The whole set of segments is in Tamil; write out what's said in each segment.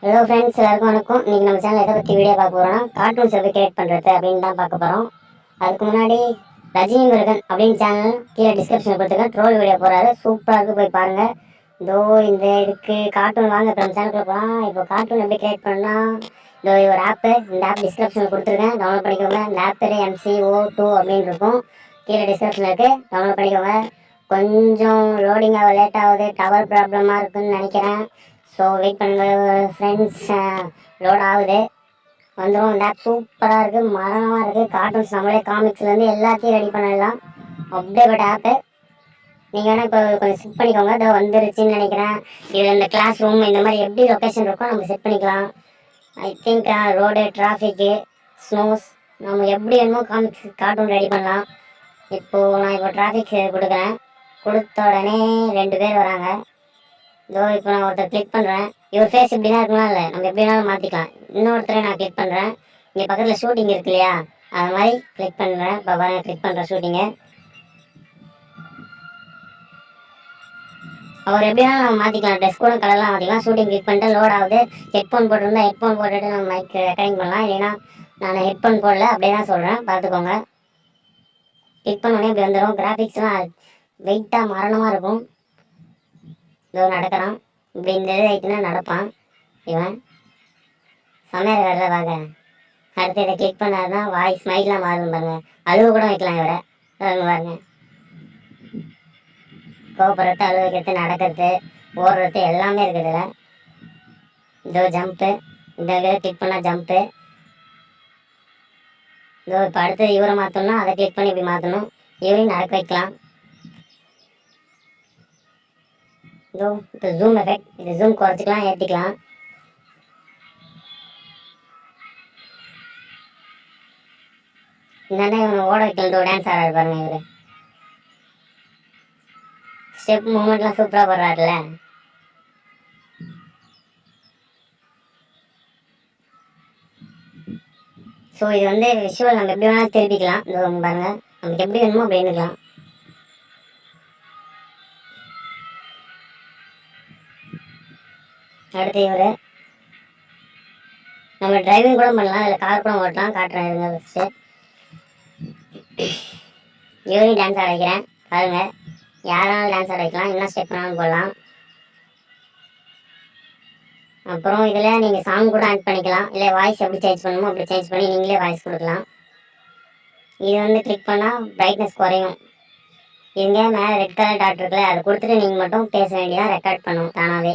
ஹலோ ஃப்ரெண்ட்ஸ், எல்லாருக்கும் வணக்கம். இன்றைக்கி நம்ம சேனல் எதை பற்றி வீடியோ பார்க்க போகிறோம்னா கார்ட்டூன்ஸ் எப்படி கிரியேட் பண்ணுறது அப்படின்னு தான் பார்க்க போகிறோம். அதுக்கு முன்னாடி ரஜினி முருகன் அப்படின்னு சேனல் கீழே டிஸ்கிரிப்ஷனில் கொடுத்துருக்கேன். ட்ரோல் வீடியோ போகிறாரு, சூப்பராக இருக்குது, போய் பாருங்கள். இந்த இதுக்கு கார்ட்டூன் வாங்க இப்போ நம்ம சேனலுக்குள்ள போகலாம். இப்போ கார்ட்டூன் எப்படி கிரியேட் பண்ணால் ஒரு ஆப்பு, இந்த ஆப் டிஸ்கிரிப்ஷனில் கொடுத்துருக்கேன், டவுன்லோட் பண்ணிக்கோங்க. இந்த ஆப் பேர் MCO2 அப்படின்னு இருக்கும், கீழே டிஸ்கிரிப்ஷனில் இருக்குது, டவுன்லோட் பண்ணிக்கோங்க. கொஞ்சம் லோடிங் ஆக லேட் ஆகுது, டவர் ப்ராப்ளமாக இருக்குதுன்னு நினைக்கிறேன். ஸோ வெயிட் பண்ணுங்கள் ஃப்ரெண்ட்ஸ், லோட் ஆகுது, வந்துடும். இந்த ஆப் சூப்பராக இருக்குது, மரணமாக இருக்குது. கார்ட்டூன்ஸ் நம்மளே காமிக்ஸ்லேருந்து எல்லாத்தையும் ரெடி பண்ணிடலாம். அப்படியேப்பட்ட ஆப்பு. நீங்கள் வேணால் இப்போ கொஞ்சம் செட் பண்ணிக்கோங்க. இதோ வந்துருச்சுன்னு நினைக்கிறேன். இதில் இந்த கிளாஸ் ரூம் இந்த மாதிரி எப்படி லொக்கேஷன் இருக்கோ நம்ம செட் பண்ணிக்கலாம். I think road, traffic, Snows, நம்ம எப்படி வேணுமோ காமிக்ஸ் கார்ட்டூன் ரெடி பண்ணலாம். இப்போது நான் இப்போ டிராஃபிக் கொடுக்குறேன். கொடுத்த உடனே 2 பேர் வராங்க. இதோ இப்போ நான் ஒருத்தர் கிளிக் பண்ணுறேன். இவர் ஃபேஸ் இப்படி தான் இருக்கலாம், இல்லை நம்ம எப்படி வேணாலும் மாற்றிக்கலாம். இன்னொருத்தரை நான் கிளிக் பண்ணுறேன். இங்கே பக்கத்தில் ஷூட்டிங் இருக்கு இல்லையா, அது மாதிரி கிளிக் பண்ணுறேன். இப்போ பாருங்க, கிளிக் பண்ணுறேன் ஷூட்டிங்கு. அவர் எப்படி வேணாலும் நம்ம மாற்றிக்கலாம், ட்ரெஸ் கூட கலர்லாம் மாற்றிக்கலாம். ஷூட்டிங் கிளிக் பண்ணிட்டு லோட் ஆகுது. ஹெட்ஃபோன் போட்டிருந்தா ஹெட்ஃபோன் போட்டுட்டு நம்ம மைக் ரெக்கார்டிங் பண்ணலாம். இல்லைன்னா நான் ஹெட்ஃபோன் போடல, அப்படியே தான் சொல்கிறேன், பார்த்துக்கோங்க. கிளிக் பண்ணோடனே இப்படி வந்துடும். கிராஃபிக்ஸ்லாம் வெயிட்டாக மரணமாக இருக்கும். இதோ நடக்கிறான். இப்படி இந்த இது ஆயிட்டுனா நடப்பான் இவன். செம்மையாக இருக்கார்ல வாங்க. அடுத்து இதை கிளிக் பண்ணாருன்னா வாய்ஸ் மைக்லாம் மாறும் பாருங்க. அழுவ கூட வைக்கலாம் இவரை. பாருங்க, கோபுரத்து, அழுவ வைக்கிறது, நடக்கிறது, ஓடுறது எல்லாமே இருக்குதுல. இதோ ஜம்ப்பு, இந்த இதை கிளிக் பண்ணால் ஜம்ப்பு. இதோ இப்போ அடுத்து இவரை மாற்றணும்னா அதை கிளிக் பண்ணி இப்படி மாற்றணும். இவரையும் நடக்க வைக்கலாம். இதோ இப்போ ஜூம் எஃபெக்ட், இது ஜூம் குறைச்சிக்கலாம், ஏற்றிக்கலாம். இந்த இவனை ஓட வைக்கலாம். டான்ஸ் ஆடாரு பாருங்க இவரு. ஸ்டெப் மூமெண்ட்லாம் சூப்பராக போடுறாருல. ஸோ இது வந்து விஷுவல் நம்ம எப்படி வேணாலும் திருப்பிக்கலாம். இதோ பாருங்க, நமக்கு எப்படி வேணுமோ அப்படி இருக்கலாம். அடுத்து இவர் நம்ம டிரைவிங் கூட பண்ணலாம், இல்லை கார் கூட ஓட்டலாம். காட்டுறேன் இருங்க. ஃபஸ்ட்டு இவரையும் டான்ஸ் ஆட வைக்கிறேன் பாருங்க. யாராலும் டான்ஸ் ஆட வைக்கலாம், என்ன ஸ்டெப் வேணாலும் போடலாம். அப்புறம் இதில் நீங்கள் சாங் கூட ஆட் பண்ணிக்கலாம், இல்லை வாய்ஸ் எப்படி சேஞ்ச் பண்ணணுமோ அப்படி சேஞ்ச் பண்ணி நீங்களே வாய்ஸ் கொடுக்கலாம். இது வந்து கிளிக் பண்ணால் பிரைட்னஸ் குறையும். இங்கே மேலே ரெட் கலர் டாட் இருக்குல்ல, அதை கொடுத்துட்டு நீங்கள் மட்டும் பேச வேண்டியதாக ரெக்கார்ட் பண்ணும் தானாகவே.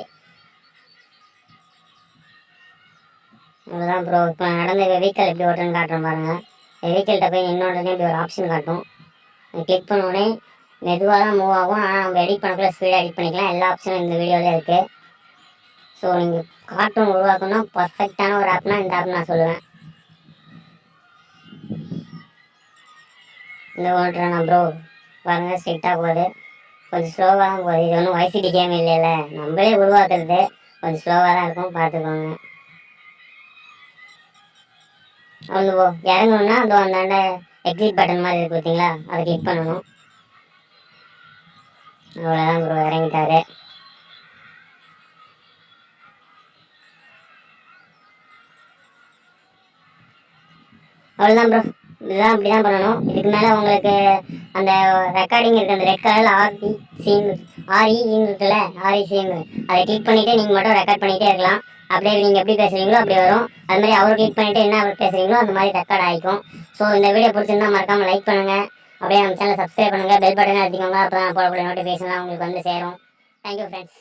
அவ்வளோதான் ப்ரோ. இப்போ நடந்த வெஹிக்கல் எப்படி ஓட்டுறேன்னு காட்டுறேன் பாருங்கள். வெஹிக்கல்கிட்ட போய் இன்னொன்று இப்படி ஒரு ஆப்ஷன் காட்டும். கிளிக் பண்ணோடனே மெதுவாக தான் மூவ் ஆகும். ஆனால் நம்ம எடிட் பண்ணக்குள்ள ஸ்பீடாக எடிட் பண்ணிக்கலாம். எல்லா ஆப்ஷனும் இந்த வீடியோவில் இருக்குது. ஸோ நீங்கள் கார்ட்டூன் உருவாக்கணும்னா பர்ஃபெக்டான ஒரு ஆப்னா இந்த ஆப் நான் சொல்லுவேன். இந்த ஓட்டுறேன் நான் ப்ரோ பாருங்கள், ஸ்ட்ரிக்டாக போகுது, கொஞ்சம் ஸ்லோவாக தான் போகுது. இது ஒன்றும் YCD கேம் இல்லைல்ல, நம்மளே உருவாக்குறது, கொஞ்சம் ஸ்லோவாக தான் இருக்கும், பார்த்துக்கோங்க. அவங்க இறங்கணும்னா அதோ அந்தாண்ட எக்ஸிட் பட்டன் மாதிரி இருக்கு பார்த்தீங்களா, அதை கிளிக் பண்ணணும். அவ்வளோதான் ப்ரோ, இறங்கிட்டாரு. அவ்வளோதான் ப்ரோ, இதுதான் அப்படி தான் பண்ணணும். இதுக்கு மேலே உங்களுக்கு அந்த ரெக்கார்டிங் இருக்குது, அந்த ரெட் கலரில் REன்னு இருக்குல்ல, RECன்னு, அதை கிளிக் பண்ணிவிட்டு நீங்கள் மட்டும் ரெக்கார்ட் பண்ணிகிட்டே இருக்கலாம். அப்படியே நீங்கள் எப்படி பேசுகிறீங்களோ அப்படி வரும். அது மாதிரி அவர் கிளிக் பண்ணிவிட்டு என்ன அவர் பேசுகிறீங்களோ அந்த மாதிரி ரெக்கார்ட் ஆகிக்கும். ஸோ இந்த வீடியோ பிடிச்சிருந்தா மறக்காமல் லைக் பண்ணுங்கள், அப்படியே நம்ம சேனலை சப்ஸ்கிரைப் பண்ணுங்கள், பெல் பட்டனை அழுத்திக்கோங்க. அப்போ தான் போடக்கூடிய நோட்டிஃபிகேஷன்லாம் உங்களுக்கு வந்து சேரும். Thank you friends.